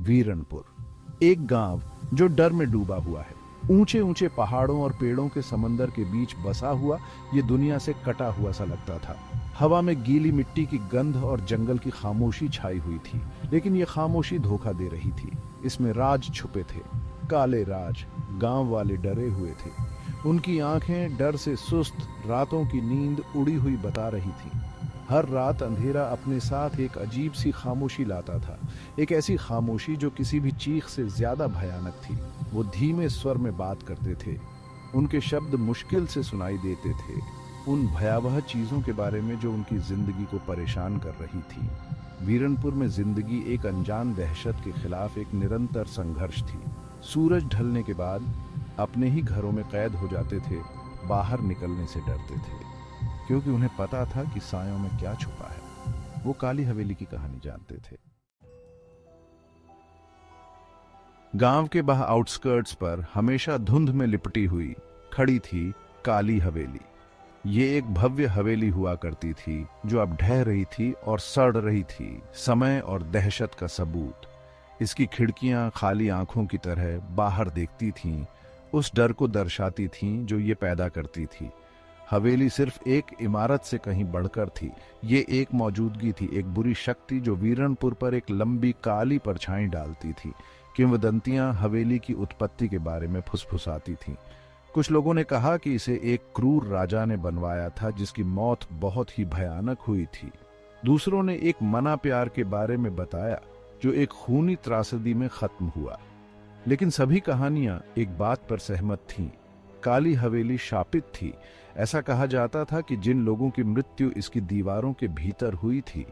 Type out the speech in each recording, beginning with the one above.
वीरणपुर एक गांव जो डर में डूबा हुआ है। ऊंचे ऊंचे पहाड़ों और पेड़ों के समंदर के बीच बसा हुआ ये दुनिया से कटा हुआ सा लगता था। हवा में गीली मिट्टी की गंध और जंगल की खामोशी छाई हुई थी, लेकिन ये खामोशी धोखा दे रही थी। इसमें राज छुपे थे, काले राज। गांव वाले डरे हुए थे। उनकी आंखें डर से सुस्त, रातों की नींद उड़ी हुई बता रही थी। हर रात अंधेरा अपने साथ एक अजीब सी खामोशी लाता था, एक ऐसी खामोशी जो किसी भी चीख से ज्यादा भयानक थी। वो धीमे स्वर में बात करते थे, उनके शब्द मुश्किल से सुनाई देते थे, उन भयावह चीजों के बारे में जो उनकी जिंदगी को परेशान कर रही थी। वीरनपुर में जिंदगी एक अनजान दहशत के खिलाफ एक निरंतर संघर्ष थी। सूरज ढलने के बाद अपने ही घरों में कैद हो जाते थे, बाहर निकलने से डरते थे, क्योंकि उन्हें पता था कि सायों में क्या छुपा है। वो काली हवेली की कहानी जानते थे। गांव के बाहर आउटस्कर्ट्स पर हमेशा धुंध में लिपटी हुई खड़ी थी काली हवेली। ये एक भव्य हवेली हुआ करती थी जो अब ढह रही थी और सड़ रही थी, समय और दहशत का सबूत। इसकी खिड़कियां खाली आंखों की तरह बाहर देखती थीं, उस डर को दर्शाती थीं जो ये पैदा करती थी। हवेली सिर्फ एक इमारत से कहीं बढ़कर थी। ये एक मौजूदगी थी, एक बुरी शक्ति जो वीरणपुर पर एक लंबी काली परछाई डालती थी। किंवदंतियां हवेली की उत्पत्ति के बारे में फुसफुसाती थीं। कुछ लोगों ने कहा कि इसे एक क्रूर राजा ने बनवाया था जिसकी मौत बहुत ही भयानक हुई थी। दूसरों ने एक मना प्यार के बारे में बताया जो एक खूनी त्रासदी में खत्म हुआ। लेकिन सभी कहानियां एक बात पर सहमत थीं, काली हवेली शापित थी। ऐसा कहा जाता था कि जिन लोगों की मृत्यु इसकी दीवारों के भीतर हुई थी,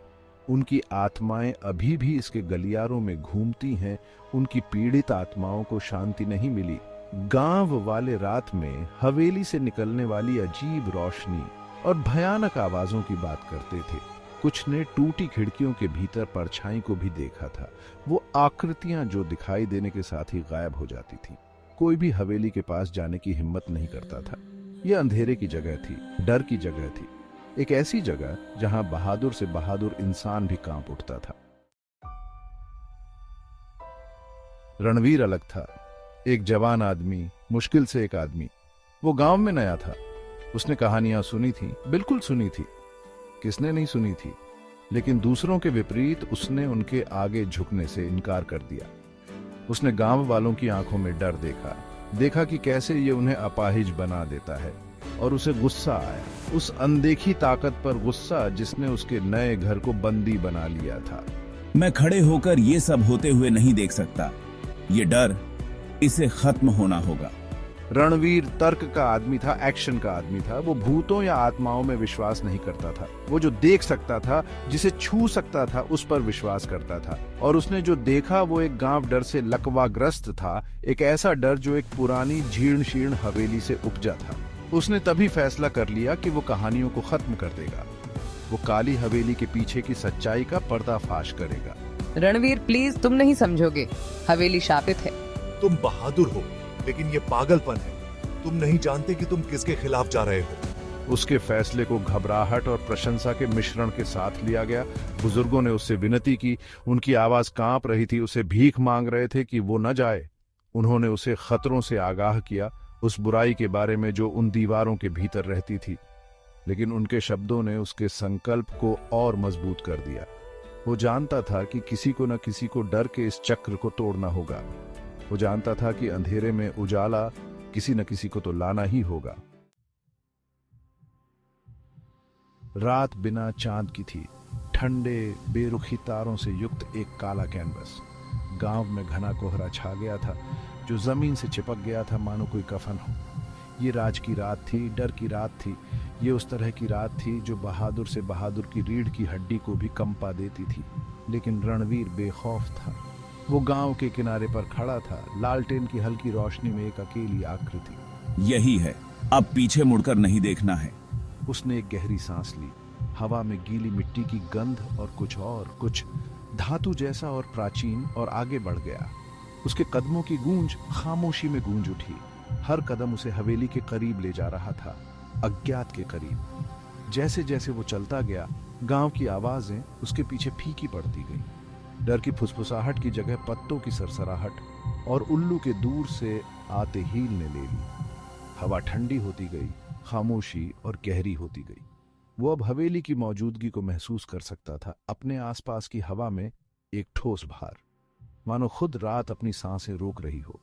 उनकी आत्माएं अभी भी इसके गलियारों में घूमती हैं। उनकी पीड़ित आत्माओं को शांति नहीं मिली। गांव वाले रात में हवेली से निकलने वाली अजीब रोशनी और भयानक आवाजों की बात करते थे। कुछ ने टूटी खिड़कियों के भीतर परछाई को भी देखा था, वो आकृतियां जो दिखाई देने के साथ ही गायब हो जाती थी। कोई भी हवेली के पास जाने की हिम्मत नहीं करता था। यह अंधेरे की जगह थी, डर की जगह थी, एक ऐसी जगह जहां बहादुर से बहादुर इंसान भी कांप उठता था। रणवीर अलग था, एक जवान आदमी, मुश्किल से एक आदमी। वो गांव में नया था। उसने कहानियां सुनी थी, बिल्कुल सुनी थी, किसने नहीं सुनी थी। लेकिन दूसरों के विपरीत उसने उनके आगे झुकने से इनकार कर दिया। उसने गांव वालों की आंखों में डर देखा कि कैसे ये उन्हें अपाहिज बना देता है, और उसे गुस्सा आया, उस अनदेखी ताकत पर गुस्सा जिसने उसके नए घर को बंदी बना लिया था। मैं खड़े होकर ये सब होते हुए नहीं देख सकता। ये डर, इसे खत्म होना होगा। रणवीर तर्क का आदमी था, एक्शन का आदमी था। वो भूतों या आत्माओं में विश्वास नहीं करता था। वो जो देख सकता था, जिसे छू सकता था, उस पर विश्वास करता था। और उसने जो देखा वो एक गांव डर से लकवाग्रस्त था, एक ऐसा डर जो एक पुरानी जीर्ण शीर्ण हवेली से उपजा था। उसने तभी फैसला कर लिया कि वो कहानियों को खत्म कर देगा। वो काली हवेली के पीछे की सच्चाई का पर्दाफाश करेगा। रणवीर प्लीज, तुम नहीं समझोगे। हवेली शापित है। तुम बहादुर हो, लेकिन ये पागलपन है। तुम नहीं जानते कि तुम किसके खिलाफ जा रहे हो। उसके फैसले को घबराहट और प्रशंसा के मिश्रण के साथ लिया गया। बुजुर्गों ने उससे विनती की, उनकी आवाज कांप रही थी, उसे भीख मांग रहे थे कि वो न जाए। उन्होंने उसे खतरों से आगाह किया, उस बुराई के बारे में जो उन दीवारों के भीतर रहती थी। लेकिन उनके शब्दों ने उसके संकल्प को और मजबूत कर दिया। वो जानता था कि किसी को न किसी को डर के इस चक्र को तोड़ना होगा। वो जानता था कि अंधेरे में उजाला किसी न किसी को तो लाना ही होगा। रात बिना चांद की थी, ठंडे बेरुखी तारों से युक्त एक काला कैनवस। गांव में घना कोहरा छा गया था जो जमीन से चिपक गया था मानो कोई कफन हो। ये राज की रात थी, डर की रात थी। ये उस तरह की रात थी जो बहादुर से बहादुर की रीढ़ की हड्डी को भी कंपा देती थी। लेकिन रणवीर बेखौफ था। वो गांव के किनारे पर खड़ा था, लालटेन की हल्की रोशनी में एक अकेली आकृति। यही है, अब पीछे मुड़कर नहीं देखना है। उसने एक गहरी सांस ली। हवा में गीली मिट्टी की गंध और कुछ धातु जैसा और प्राचीन, और आगे बढ़ गया। उसके कदमों की गूंज खामोशी में गूंज उठी। हर कदम उसे हवेली के करीब ले जा रहा था, अज्ञात के करीब। जैसे जैसे वो चलता गया, गांव की आवाजें उसके पीछे फीकी पड़ती गईं। डर की फुसफुसाहट की जगह पत्तों की सरसराहट और उल्लू के दूर से आते हील ने ले ली। हवा ठंडी होती गई, खामोशी और गहरी होती गई। वो अब हवेली की मौजूदगी को महसूस कर सकता था, अपने आसपास की हवा में एक ठोस भार, मानो खुद रात अपनी सांसें रोक रही हो।